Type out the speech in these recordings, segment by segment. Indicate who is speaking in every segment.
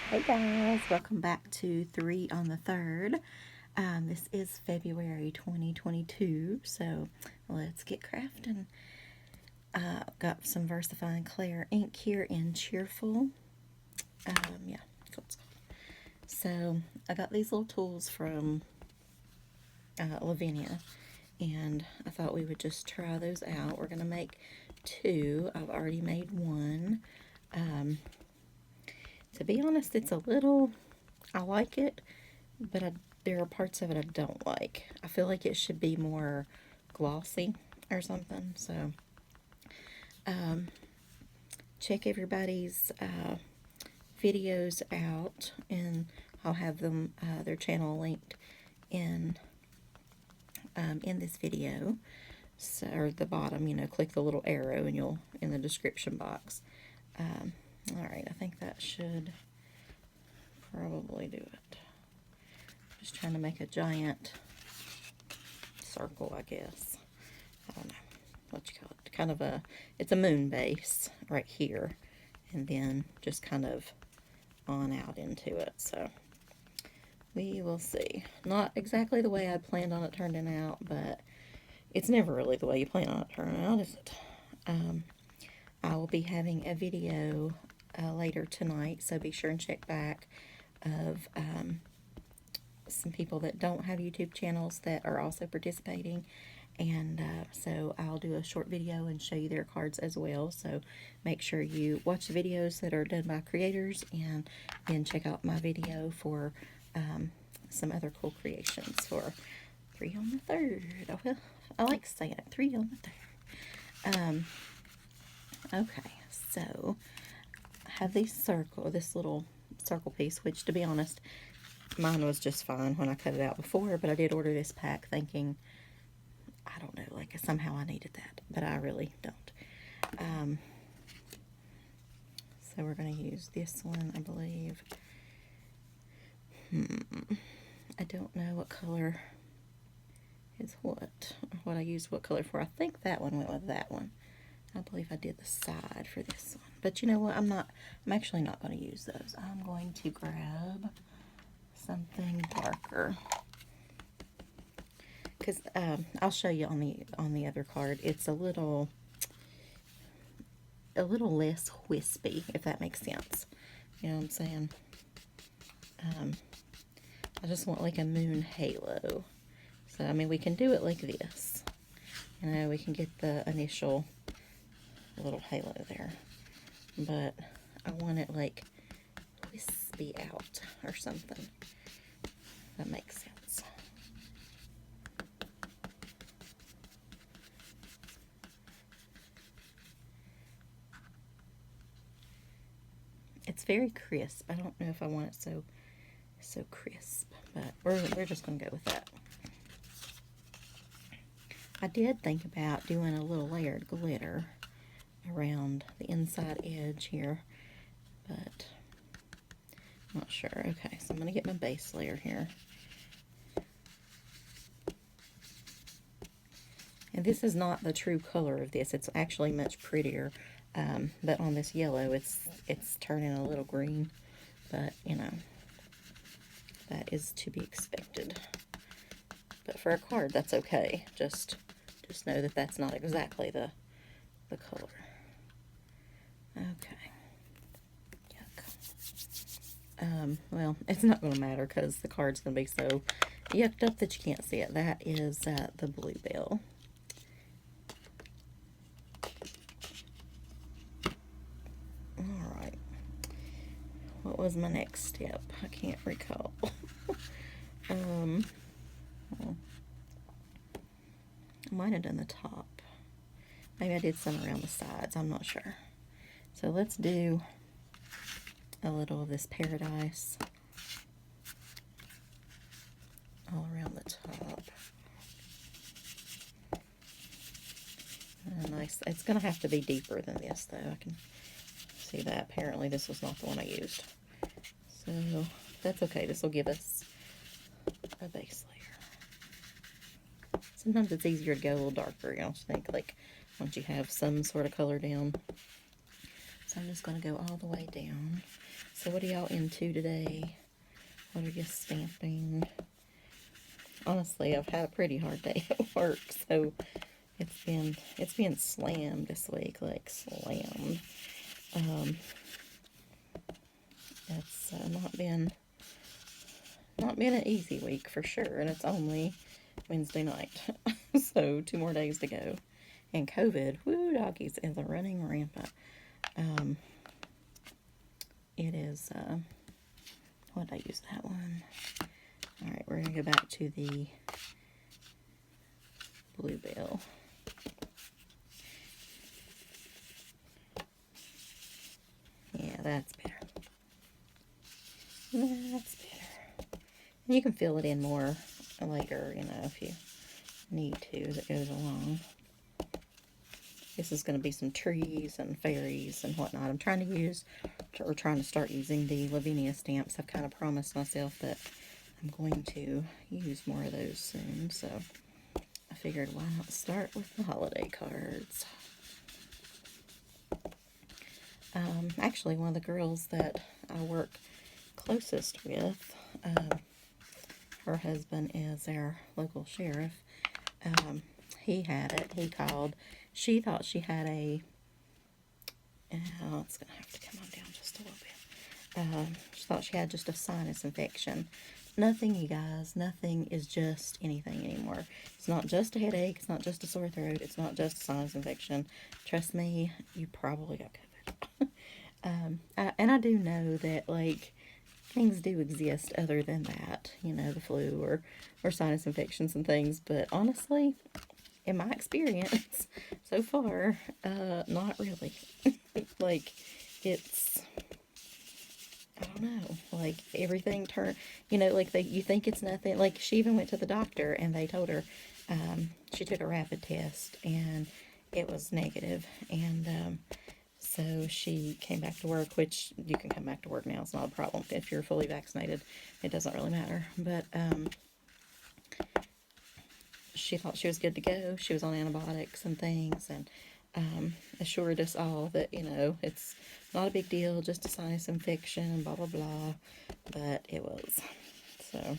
Speaker 1: Hey guys, welcome back to 3 on the 3rd. This is February 2022, so let's get crafting. Got some VersaFine Clair ink here in Cheerful. Yeah, that's what it's called. So I got these little tools from Lavinia, and I thought we would just try those out. We're going to make two. I've already made one. To be honest, it's a little, I like it, but there are parts of it I don't like. I feel like it should be more glossy or something. So check everybody's videos out, and I'll have them their channel linked in this video. So, or the bottom, click the little arrow and you'll in the description box. All right, I think that should probably do it. Just trying to make a giant circle, I guess. I don't know what you call it. Kind of it's a moon base right here, and then just kind of on out into it. So we will see. Not exactly the way I planned on it turning out, but it's never really the way you plan on it turning out, is it? I will be having a video later tonight, so be sure and check back of some people that don't have YouTube channels that are also participating, and so I'll do a short video and show you their cards as well. So make sure you watch the videos that are done by creators, and then check out my video for some other cool creations for 3 on the 3rd. Oh, well, I like saying it, 3 on the 3rd. Okay, so I have this little circle piece, which, to be honest, mine was just fine when I cut it out before, but I did order this pack thinking, I don't know, like somehow I needed that, but I really don't. So we're going to use this one, I believe. I don't know what color is what I used what color for. I think that one went with that one. I believe I did the side for this one. But you know what? I'm actually not going to use those. I'm going to grab something darker, because I'll show you on the other card. It's a little less wispy, if that makes sense. You know what I'm saying? I just want like a moon halo. So I mean, we can do it like this. You know, we can get the initial little halo there, but I want it like wispy out or something. That makes sense. It's very crisp. I don't know if I want it so crisp, but we're just gonna go with that. I did think about doing a little layered glitter around the inside edge here, but I'm not sure. Okay, so I'm going to get my base layer here. And this is not the true color of this. It's actually much prettier, but on this yellow it's turning a little green, but you know, that is to be expected. But for a card, that's okay. Just know that that's not exactly the color. Okay. Yuck. Well, it's not going to matter because the card's going to be so yucked up that you can't see it. That is the bluebell. Alright. What was my next step? I can't recall. Well, I might have done the top. Maybe I did some around the sides. I'm not sure. So let's do a little of this paradise all around the top. Nice. It's going to have to be deeper than this, though. I can see that. Apparently this was not the one I used. So that's okay. This will give us a base layer. Sometimes it's easier to go a little darker, you know, I think, like once you have some sort of color down. So I'm just going to go all the way down. So what are y'all into today? What are you stamping? Honestly, I've had a pretty hard day at work, so it's been slammed this week, like slammed. It's not been an easy week for sure, and it's only Wednesday night, so 2 more days to go. And COVID, woo doggies, is running rampant. It is, what did I use that one? Alright, we're going to go back to the bluebell. Yeah, that's better. That's better. And you can fill it in more later, you know, if you need to as it goes along. This is going to be some trees and fairies and whatnot. I'm trying to start using the Lavinia stamps. I've kind of promised myself that I'm going to use more of those soon, so I figured why not start with the holiday cards. Actually, one of the girls that I work closest with, her husband is our local sheriff. He had it. He called. She thought she had a, it's going to have to come on down just a little bit. She thought she had just a sinus infection. Nothing, you guys. Nothing is just anything anymore. It's not just a headache. It's not just a sore throat. It's not just a sinus infection. Trust me, you probably got COVID. And I do know that, like, things do exist other than that. You know, the flu or sinus infections and things. But honestly, in my experience so far, not really. Like, it's, I don't know, like, everything turned, you know, like, you think it's nothing. Like, she even went to the doctor, and they told her, she took a rapid test, and it was negative, and, so she came back to work, which you can come back to work now. It's not a problem. If you're fully vaccinated, it doesn't really matter. But, she thought she was good to go. She was on antibiotics and things, and assured us all that, you know, it's not a big deal, just a sinus infection, and blah, blah, blah. But it was. So,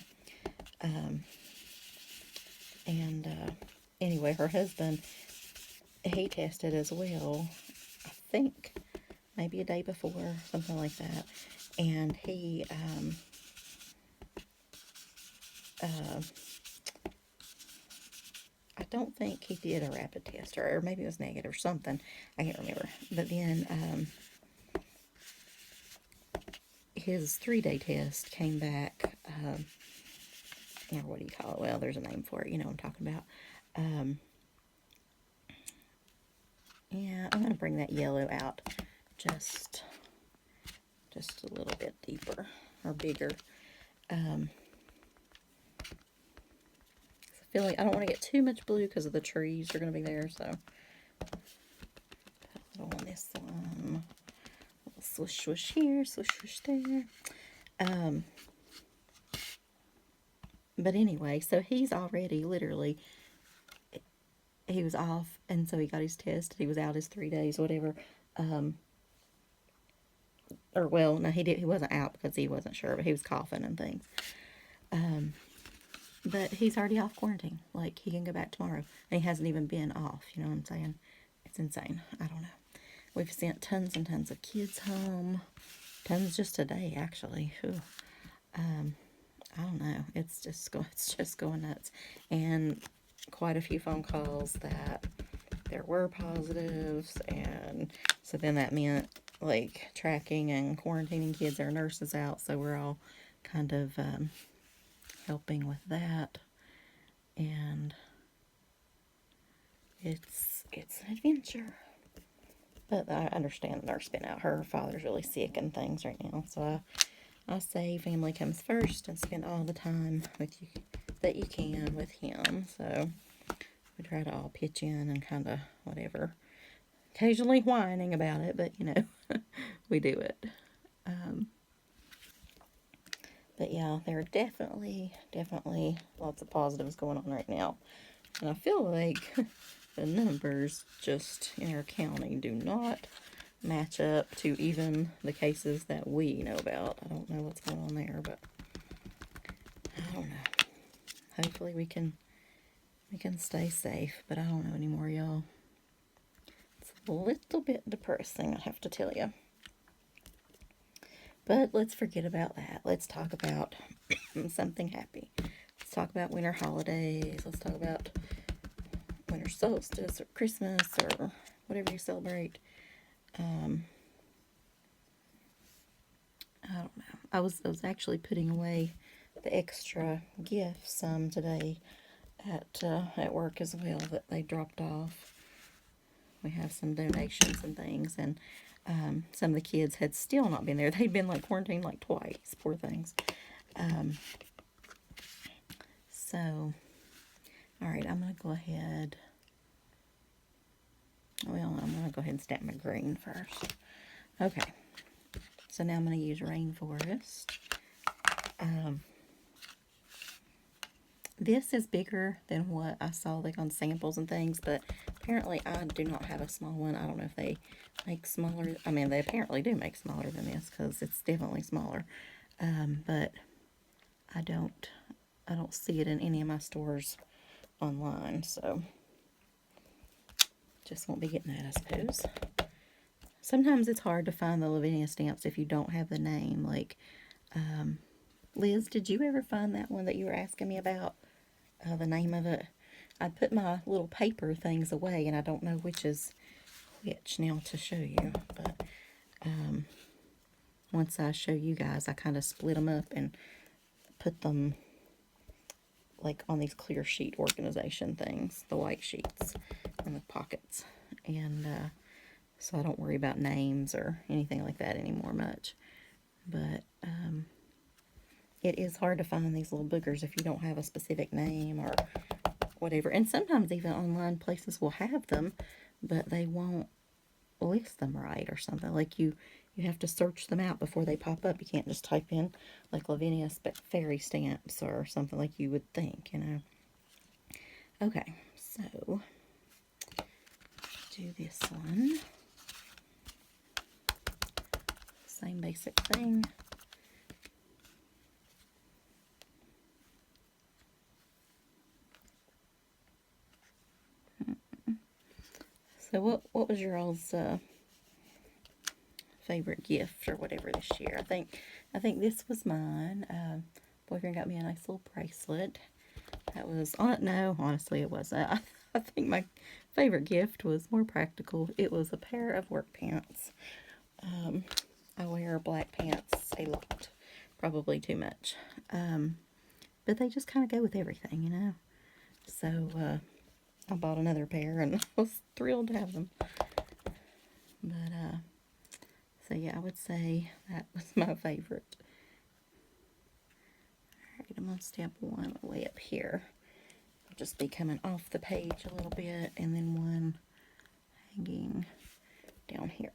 Speaker 1: anyway, her husband, he tested as well, I think, maybe a day before, something like that. And he, I don't think he did a rapid test, or maybe it was negative or something. I can't remember. But then his 3-day test came back, you know, what do you call it? Well, there's a name for it. You know what I'm talking about. Yeah, I'm going to bring that yellow out just a little bit deeper or bigger. I feel like I don't want to get too much blue because of the trees are going to be there, so put a little on this one, a little swish swish here, swish swish there. But anyway, so he's already literally, he was off, and so he got his test. He was out his 3 days, whatever. Or well, no, he wasn't out because he wasn't sure, but he was coughing and things. But he's already off quarantine. Like, he can go back tomorrow. And he hasn't even been off, you know what I'm saying? It's insane. I don't know. We've sent tons and tons of kids home. Tons just today, actually. Whew. I don't know. It's just going nuts. And quite a few phone calls that there were positives. And so then that meant, like, tracking and quarantining kids. Our nurses out, so we're all kind of helping with that, and it's an adventure. But I understand the nurse been out. Her father's really sick and things right now, so I say family comes first, and spend all the time with you that you can with him. So we try to all pitch in and kind of whatever, occasionally whining about it, but you know, we do it. But yeah, there are definitely lots of positives going on right now. And I feel like the numbers just in our county do not match up to even the cases that we know about. I don't know what's going on there, but I don't know. Hopefully we can stay safe, but I don't know anymore, y'all. It's a little bit depressing, I have to tell you. But let's forget about that. Let's talk about something happy. Let's talk about winter holidays. Let's talk about winter solstice or Christmas or whatever you celebrate. I don't know. I was actually putting away the extra gifts today at work as well that they dropped off. We have some donations and things, and some of the kids had still not been there. They'd been like quarantined like twice, poor things. So, all right, I'm going to go ahead. Well, I'm going to go ahead and stamp my green first. Okay, so now I'm going to use Rainforest. This is bigger than what I saw like on samples and things, but apparently I do not have a small one. I don't know if they make smaller. I mean, they apparently do make smaller than this because it's definitely smaller. But I don't see it in any of my stores online, so just won't be getting that, I suppose. Sometimes it's hard to find the Lavinia stamps if you don't have the name. Like, Liz, did you ever find that one that you were asking me about? The name of it? I put my little paper things away, and I don't know which is which now to show you. But once I show you guys, I kind of split them up and put them like on these clear sheet organization things, the white sheets in the pockets. And so I don't worry about names or anything like that anymore much. But it is hard to find these little boogers if you don't have a specific name or whatever. And sometimes even online places will have them, but they won't list them right or something. Like you have to search them out before they pop up. You can't just type in like Lavinia fairy stamps or something like you would think, you know. Okay, so do this one. Same basic thing. So what was your all's favorite gift or whatever this year? I think this was mine. Boyfriend got me a nice little bracelet. That was no, honestly it wasn't. I think my favorite gift was more practical. It was a pair of work pants. I wear black pants a lot, probably too much. But they just kind of go with everything, you know. So I bought another pair and I was thrilled to have them. But, so yeah, I would say that was my favorite. Alright, I'm going to stamp one way up here. I'll just be coming off the page a little bit, and then one hanging down here.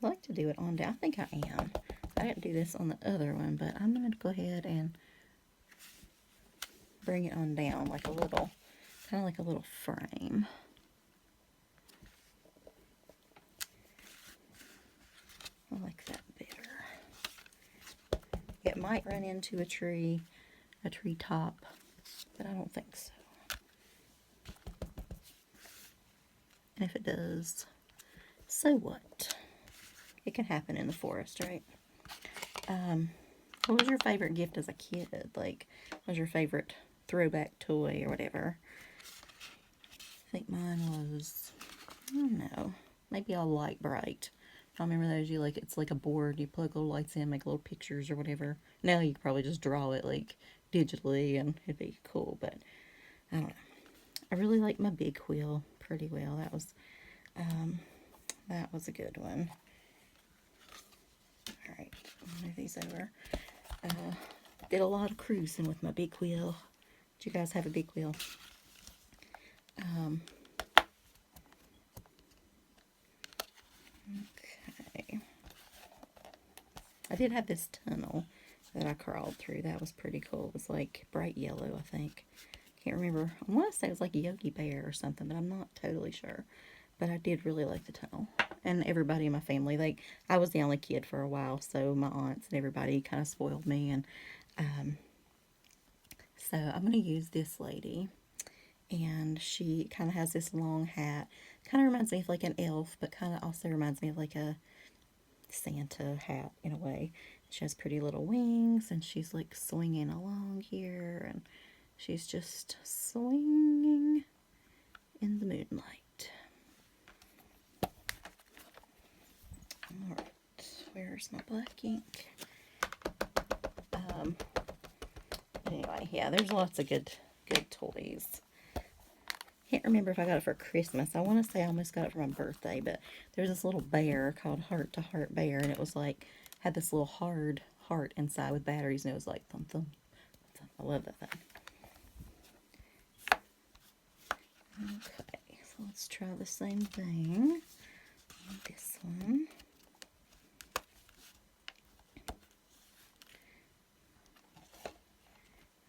Speaker 1: I like to do it on down. I think I am. I didn't do this on the other one, but I'm going to go ahead and bring it on down like a little, kind of like a little frame. I like that better. It might run into a tree top, but I don't think so. And if it does, so what? It can happen in the forest, right? What was your favorite gift as a kid? Like, what was your favorite throwback toy or whatever? I think mine was, I don't know, maybe a Light Bright. I remember those. It's like a board. You plug little lights in, make little pictures or whatever. Now you could probably just draw it like digitally and it'd be cool, but I don't know. I really like my big wheel pretty well. That was a good one. All right, I'll move these over. Did a lot of cruising with my big wheel. Did you guys have a big wheel? Okay. I did have this tunnel that I crawled through. That was pretty cool. It was like bright yellow, I think. can't remember. I want to say it was like Yogi Bear or something, but I'm not totally sure. But I did really like the tunnel. And everybody in my family, I was the only kid for a while, so my aunts and everybody kind of spoiled me. And so I'm going to use this lady. And she kind of has this long hat. Kind of reminds me of like an elf, but kind of also reminds me of like a Santa hat in a way. She has pretty little wings, and she's like swinging along here, and she's just swinging in the moonlight. Alright, where's my black ink? Anyway, yeah, there's lots of good toys. Can't remember if I got it for Christmas. I want to say I almost got it for my birthday, but there's this little bear called Heart to Heart Bear, and it was like, had this little hard heart inside with batteries, and it was like thump thump thump. I love that thing. Okay, so let's try the same thing with this one.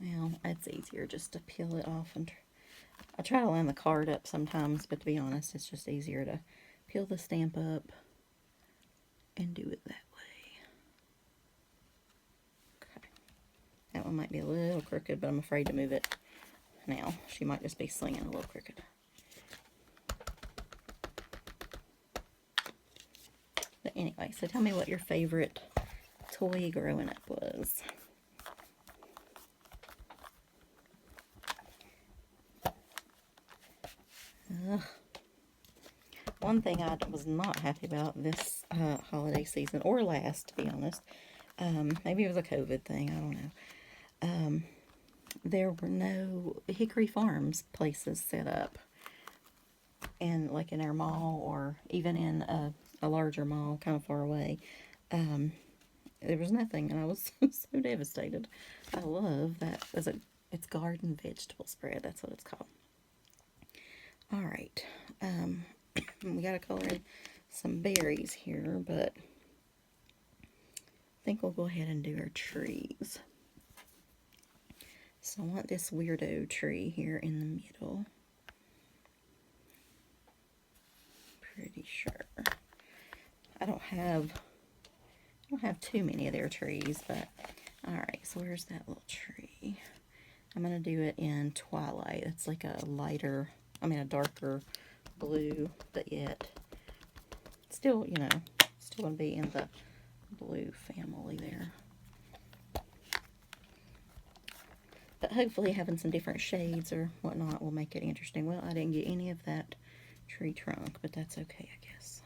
Speaker 1: Well, it's easier just to peel it off, and I try to line the card up sometimes, but to be honest, it's just easier to peel the stamp up and do it that way. Okay, that one might be a little crooked, but I'm afraid to move it now. She might just be slinging a little crooked. But anyway, so tell me what your favorite toy growing up was. One thing I was not happy about this holiday season, or last, to be honest, maybe it was a COVID thing, I don't know. There were no Hickory Farms places set up, and like in our mall, or even in a larger mall kind of far away. There was nothing, and I was so devastated. I love that. It's garden vegetable spread. That's what it's called. All right. We got to color in some berries here, but I think we'll go ahead and do our trees. So I want this weirdo tree here in the middle. Pretty sure. I don't have too many of their trees, but alright, so where's that little tree? I'm going to do it in Twilight. It's like a darker blue, but yet still, still going to be in the blue family there. But hopefully having some different shades or whatnot will make it interesting. Well, I didn't get any of that tree trunk, but that's okay, I guess.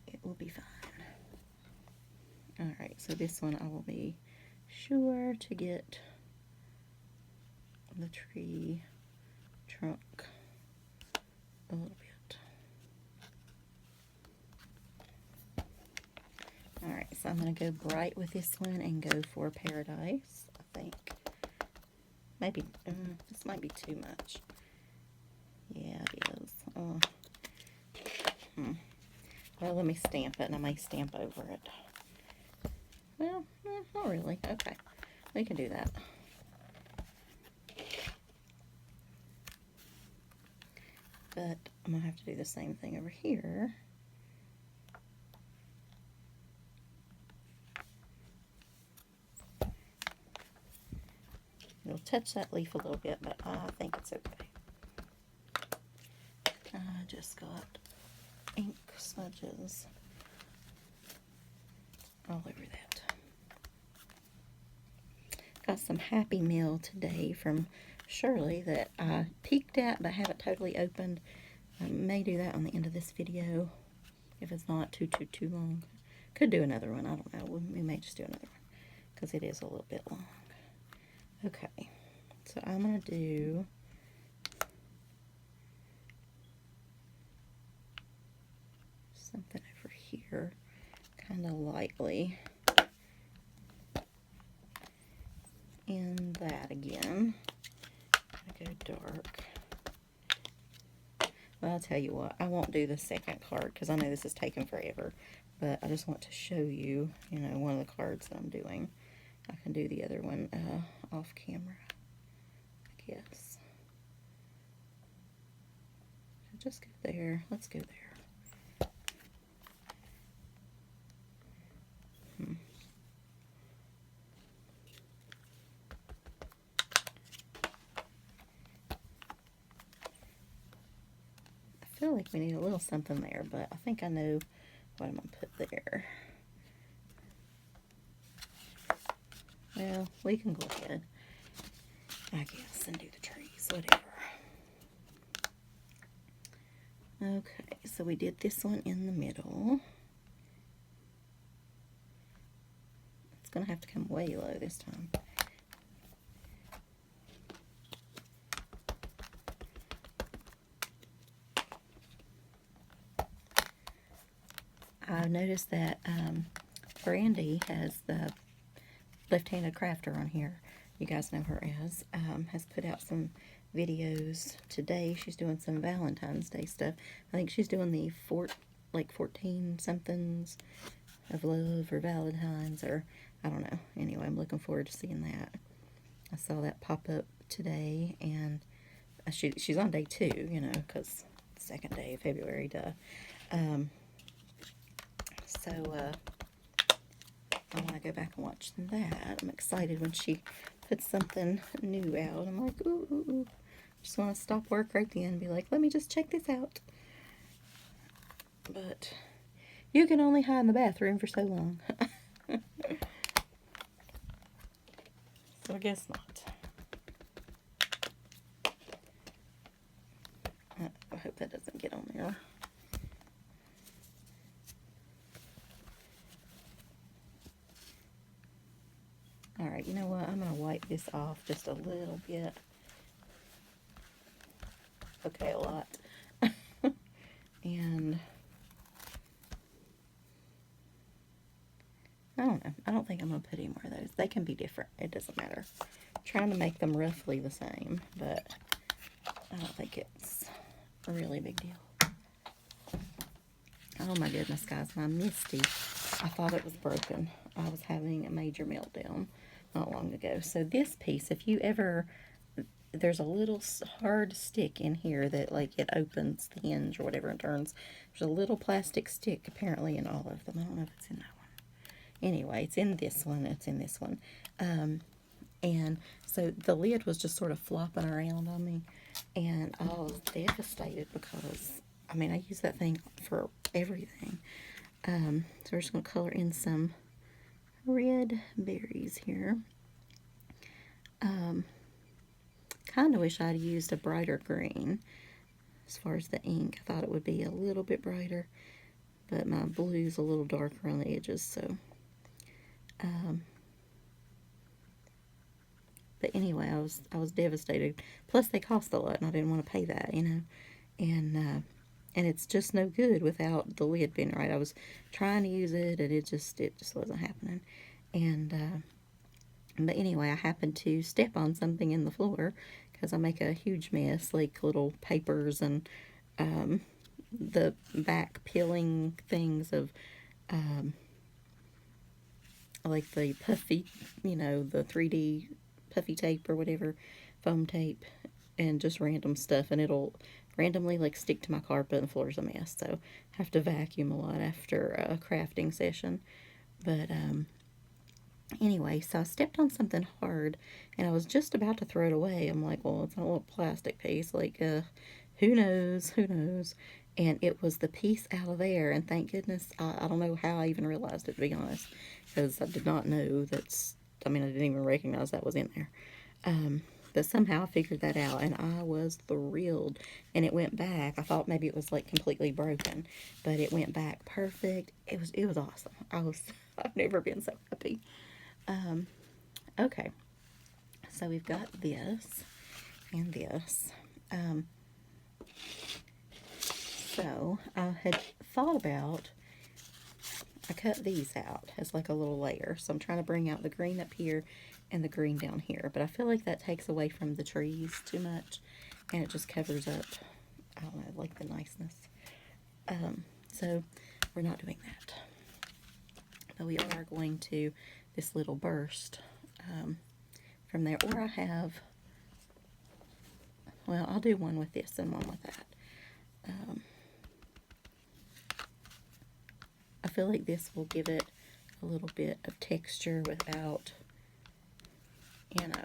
Speaker 1: It will be fine. Alright, so this one I will be sure to get the tree trunk a little bit. Alright, so I'm going to go bright with this one and go for Paradise, I think. Maybe, this might be too much. Yeah, it is. Well, let me stamp it, and I may stamp over it. Well, not really. Okay, we can do that. But I'm going to have to do the same thing over here. It'll touch that leaf a little bit, but I think it's okay. I just got ink smudges all over that. Got some Happy Meal today from Shirley that I peeked at but haven't totally opened. I may do that on the end of this video if it's not too long. Could do another one, I don't know. We may just do another one because it is a little bit long. Okay, so I'm going to do something over here, kind of lightly, and that again. I go dark. Well, I'll tell you what, I won't do the second card because I know this is taking forever, but I just want to show you, one of the cards that I'm doing. I can do the other one off camera, I guess. Just go there. Let's go there. I feel like we need a little something there, but I think I know what I'm going to put there. Well, we can go ahead, I guess, and do the trees, whatever. Okay, so we did this one in the middle. It's going to have to come way low this time. I noticed that Brandy has the left-handed crafter on here. You guys know her as. Has put out some videos today. She's doing some Valentine's Day stuff. I think she's doing the 14 somethings of love or Valentine's, or I don't know. Anyway, I'm looking forward to seeing that. I saw that pop up today, and she's on day 2, you know, because second day of February, duh. So, I want to go back and watch that. I'm excited when she puts something new out. I'm like, ooh, ooh, ooh. Just want to stop work right then and be like, let me just check this out. But you can only hide in the bathroom for so long. So I guess not. I hope that doesn't get on there. Alright, you know what? I'm going to wipe this off just a little bit. Okay, a lot. And I don't know. I don't think I'm going to put any more of those. They can be different. It doesn't matter. I'm trying to make them roughly the same, but I don't think it's a really big deal. Oh my goodness, guys. My Misty, I thought it was broken. I was having a major meltdown not long ago. So this piece, if you ever, there's a little hard stick in here that like it opens the hinge or whatever and turns. There's a little plastic stick apparently in all of them. I don't know if it's in that one. Anyway, it's in this one. It's in this one. And so the lid was just sort of flopping around on me, and I was devastated because, I mean, I use that thing for everything. So we're just going to color in some red berries here. Kind of wish I'd used a brighter green as far as the ink. I thought it would be a little bit brighter, but my blue's a little darker on the edges, so. But anyway, I was devastated. Plus, they cost a lot, and I didn't want to pay that, you know. And it's just no good without the lid being right. I was trying to use it, and it just wasn't happening. And but anyway, I happened to step on something in the floor because I make a huge mess, like little papers and the back peeling things of like the puffy, you know, the 3D puffy tape or whatever, foam tape, and just random stuff, and it'll randomly like stick to my carpet and the floor's a mess, so I have to vacuum a lot after a crafting session. But anyway, so I stepped on something hard, and I was just about to throw it away. I'm like, well, it's a little plastic piece, like, who knows, and it was the piece out of there, and thank goodness, I don't know how I even realized it, to be honest, because I did not know I didn't even recognize that was in there. But somehow I figured that out, and I was thrilled. And it went back. I thought maybe it was like completely broken, but it went back perfect. It was awesome. I've never been so happy. Okay, so we've got this and this. So I had thought about, I cut these out as like a little layer. So I'm trying to bring out the green up here and the green down here. But I feel like that takes away from the trees too much, and it just covers up, I don't know, like the niceness. So we're not doing that. But we are going to, this little burst from there. Or I have, well, I'll do one with this and one with that. I feel like this will give it a little bit of texture without, you know,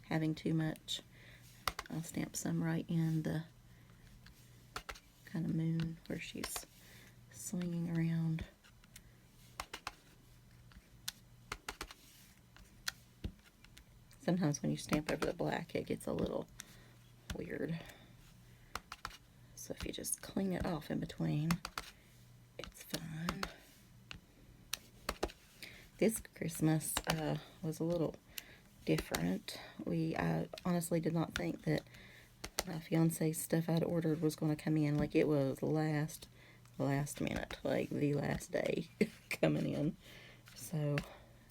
Speaker 1: having too much. I'll stamp some right in the kind of moon where she's swinging around. Sometimes when you stamp over the black, it gets a little weird. So if you just clean it off in between, it's fine. This Christmas was a little different. I honestly did not think that my fiance's stuff I'd ordered was going to come in. Like, it was last minute, like the last day coming in. So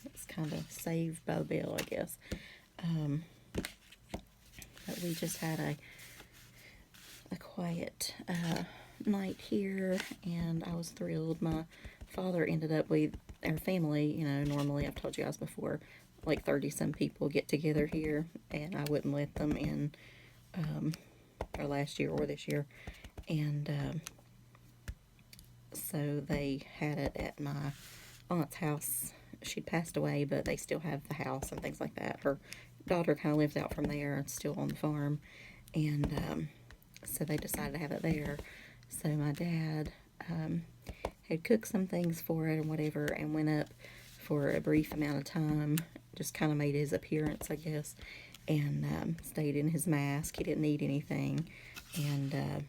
Speaker 1: it's kind of saved by the bell, I guess. But we just had a quiet night here, and I was thrilled. My father ended up with our family. You know, normally, I've told you guys before, like 30-some people get together here, and I wouldn't let them in, or last year or this year. And so they had it at my aunt's house. She'd passed away, but they still have the house and things like that. Her daughter kind of lives out from there and still on the farm. And so they decided to have it there. So my dad had cooked some things for it and whatever, and went up for a brief amount of time. Just kind of made his appearance, I guess, and stayed in his mask. He didn't need anything. And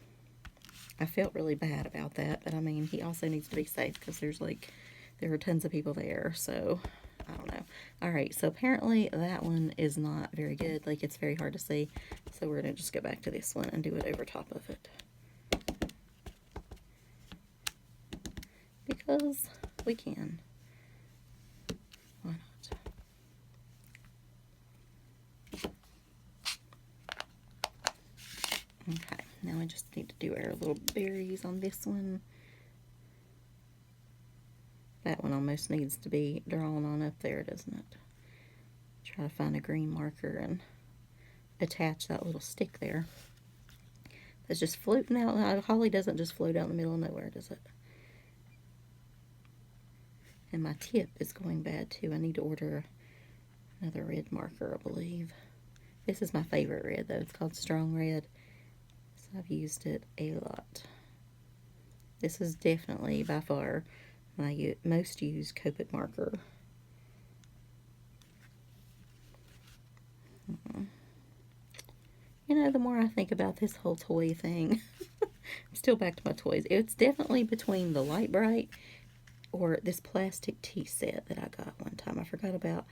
Speaker 1: I felt really bad about that. But, I mean, he also needs to be safe because there were tons of people there. So, I don't know. Alright, so apparently that one is not very good. Like, it's very hard to see. So we're going to just go back to this one and do it over top of it. Because we can. Why not? Okay, now I just need to do our little berries on this one. That one almost needs to be drawn on up there, doesn't it? Try to find a green marker and attach that little stick there. It's just floating out. Holly doesn't just float out in the middle of nowhere, does it? And my tip is going bad too. I need to order another red marker, I believe. This is my favorite red, though. It's called Strong Red. So I've used it a lot. This is definitely, by far, my most used Copic marker. You know, the more I think about this whole toy thing, I'm still back to my toys. It's definitely between the Light Bright or this plastic tea set that I got one time. I forgot about.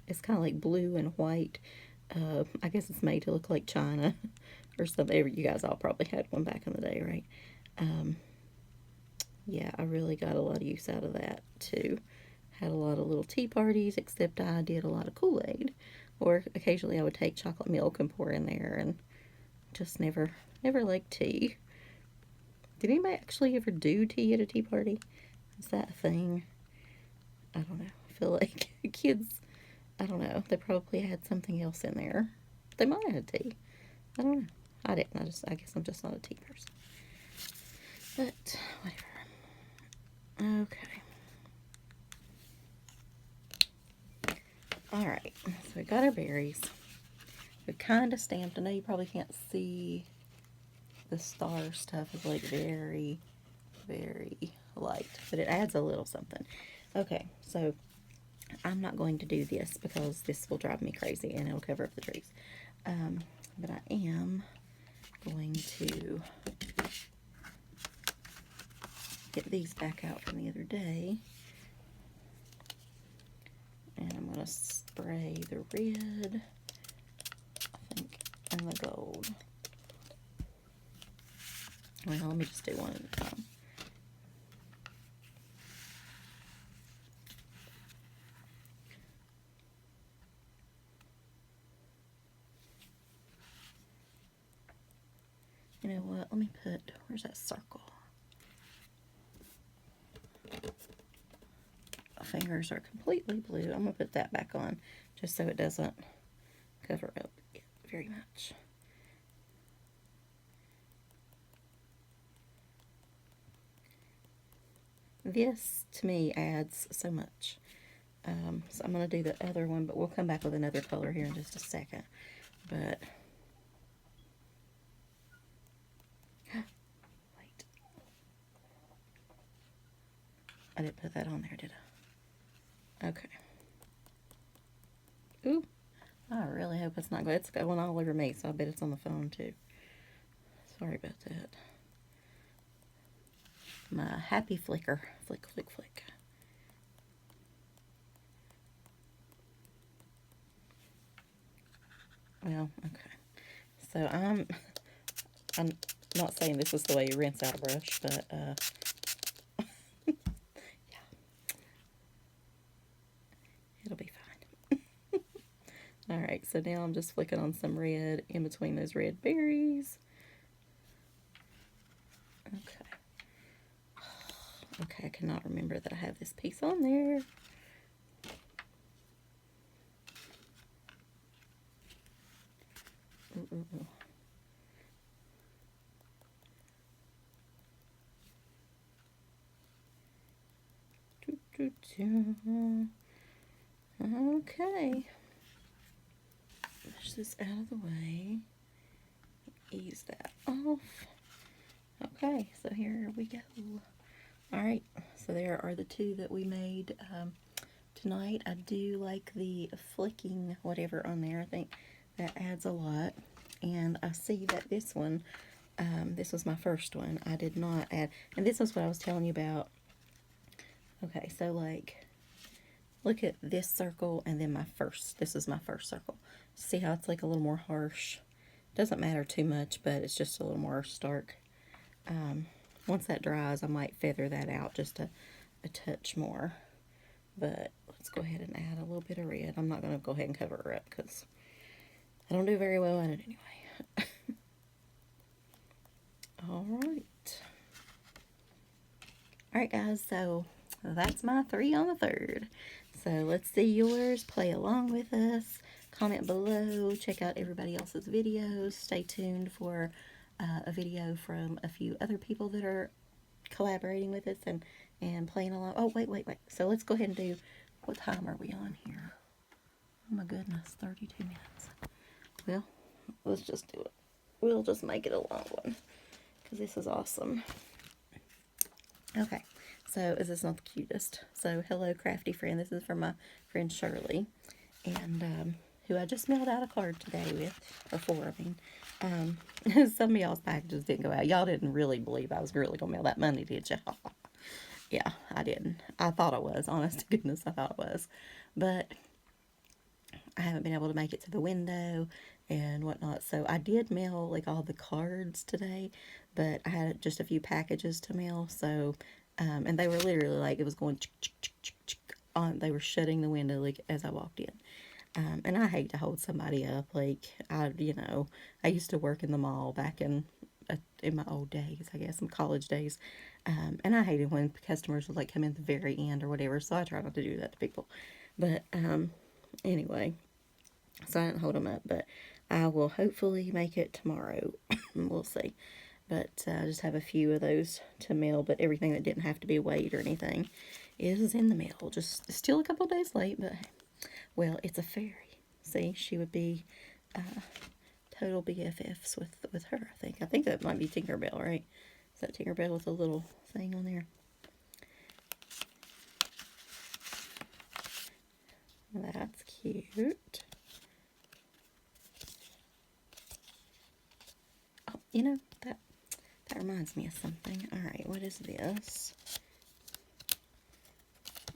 Speaker 1: It's kind of like blue and white. I guess it's made to look like China or something. You guys all probably had one back in the day, right? Yeah, I really got a lot of use out of that too. Had a lot of little tea parties, except I did a lot of Kool-Aid. Or occasionally I would take chocolate milk and pour in there, and just never liked tea. Did anybody actually ever do tea at a tea party? Is that a thing? I don't know. I feel like kids, I don't know, they probably had something else in there. They might have had tea. I don't know. I didn't. I guess I'm just not a tea person. But, whatever. Okay. Alright, so we got our berries. We kind of stamped. I know you probably can't see the star stuff. It's like very, very light, but it adds a little something. Okay, so I'm not going to do this because this will drive me crazy and it'll cover up the trees. But I am going to get these back out from the other day. And I'm going to spray the red, I think, and the gold. Well, let me just do one at a time. You know what? Let me put, where's that circle? My fingers are completely blue. I'm going to put that back on just so it doesn't cover up very much. This, to me, adds so much. So I'm going to do the other one, but we'll come back with another color here in just a second. But, wait. I didn't put that on there, did I? Okay. Ooh. I really hope it's not good. It's going all over me, so I bet it's on the phone, too. Sorry about that. My happy flicker. Flick, flick, flick. Well, okay. So I'm not saying this is the way you rinse out a brush, but yeah, it'll be fine. All right, so now I'm just flicking on some red in between those red berries. Okay. Okay, I cannot remember that I have this piece on there. Ooh. Okay. Push this out of the way. Ease that off. Okay, so here we go. Alright, so there are the two that we made tonight. I do like the flicking whatever on there. I think that adds a lot. And I see that this one, this was my first one. I did not add, and this is what I was telling you about. Okay, so like, look at this circle and then this is my first circle. See how it's like a little more harsh? Doesn't matter too much, but it's just a little more stark. Once that dries, I might feather that out just a touch more. But let's go ahead and add a little bit of red. I'm not going to go ahead and cover her up because I don't do very well at it anyway. Alright. Alright guys, so that's my 3 on the 3rd. So let's see yours. Play along with us. Comment below. Check out everybody else's videos. Stay tuned for a video from a few other people that are collaborating with us and playing along. Oh, wait. So let's go ahead and do, what time are we on here? Oh my goodness, 32 minutes. Well, let's just do it. We'll just make it a long one because this is awesome. Okay, so is this not the cutest? So hello, crafty friend. This is from my friend Shirley, and who I just mailed out a card today with, or for, I mean. Some of y'all's packages didn't go out. Y'all didn't really believe I was really going to mail that Monday, did you? Yeah, I didn't. I thought I was. Honest to goodness, I thought I was. But I haven't been able to make it to the window and whatnot. So I did mail, like, all the cards today, but I had just a few packages to mail. So, and they were literally, like, it was going on. They were shutting the window, like, as I walked in. And I hate to hold somebody up. Like, I used to work in the mall back in my old days, I guess, in college days. And I hated when customers would, like, come in at the very end or whatever. So I try not to do that to people. But, anyway, so I didn't hold them up. But I will hopefully make it tomorrow. We'll see. But I just have a few of those to mail. But everything that didn't have to be weighed or anything is in the mail. Just still a couple days late, but... Well, it's a fairy. See, she would be total BFFs with her, I think. I think that might be Tinkerbell, right? Is that Tinkerbell with a little thing on there? That's cute. Oh, you know, that reminds me of something. All right, what is this?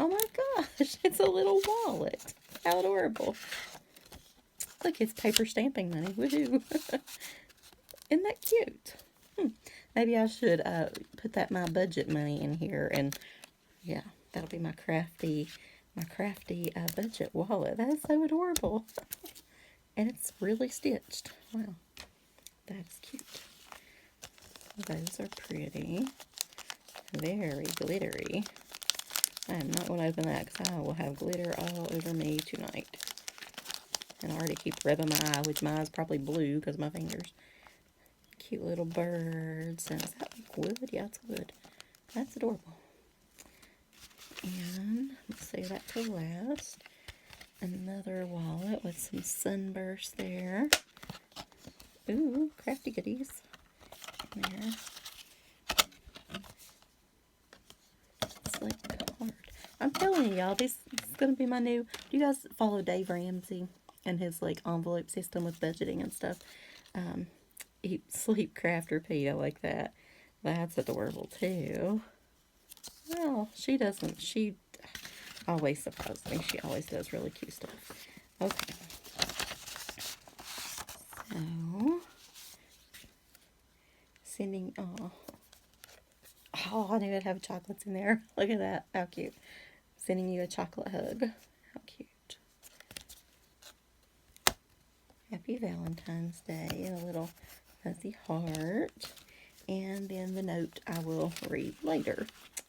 Speaker 1: Oh my gosh, it's a little wallet. How adorable. Look, it's paper stamping money. Woohoo. Isn't that cute? Maybe I should put my budget money in here, and yeah, that'll be my crafty budget wallet. That is so adorable. And it's really stitched. Wow. That's cute. Those are pretty. Very glittery. I am not going to open that because I will have glitter all over me tonight. And I already keep rubbing my eye, which my eye's probably blue because of my fingers. Cute little birds. And is that wood? Yeah, it's wood. That's adorable. And let's save that to last. Another wallet with some sunbursts there. Ooh, crafty goodies. There. It's like hard. I'm telling y'all, this is going to be my new... Do you guys follow Dave Ramsey and his like envelope system with budgeting and stuff? Eat, sleep, craft, repeat. I like that. That's adorable too. Well, she doesn't. She always surprises me. She always does really cute stuff. Okay. So, sending... Oh, I knew I'd have chocolates in there. Look at that. How cute. Sending you a chocolate hug. How cute. Happy Valentine's Day. And a little fuzzy heart. And then the note I will read later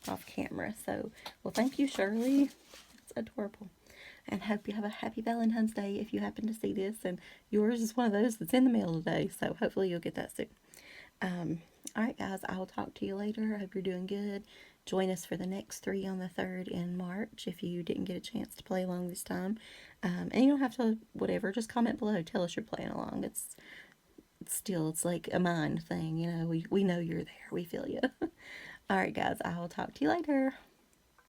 Speaker 1: off camera. So, well, thank you, Shirley. That's adorable. And hope you have a happy Valentine's Day if you happen to see this. And yours is one of those that's in the mail today. So, hopefully you'll get that soon. Alright guys, I will talk to you later. I hope you're doing good. Join us for the next 3 on the 3rd in March if you didn't get a chance to play along this time. And you don't have to, whatever, just comment below. Tell us you're playing along. It's like a mind thing, you know. We know you're there. We feel you. Alright guys, I will talk to you later.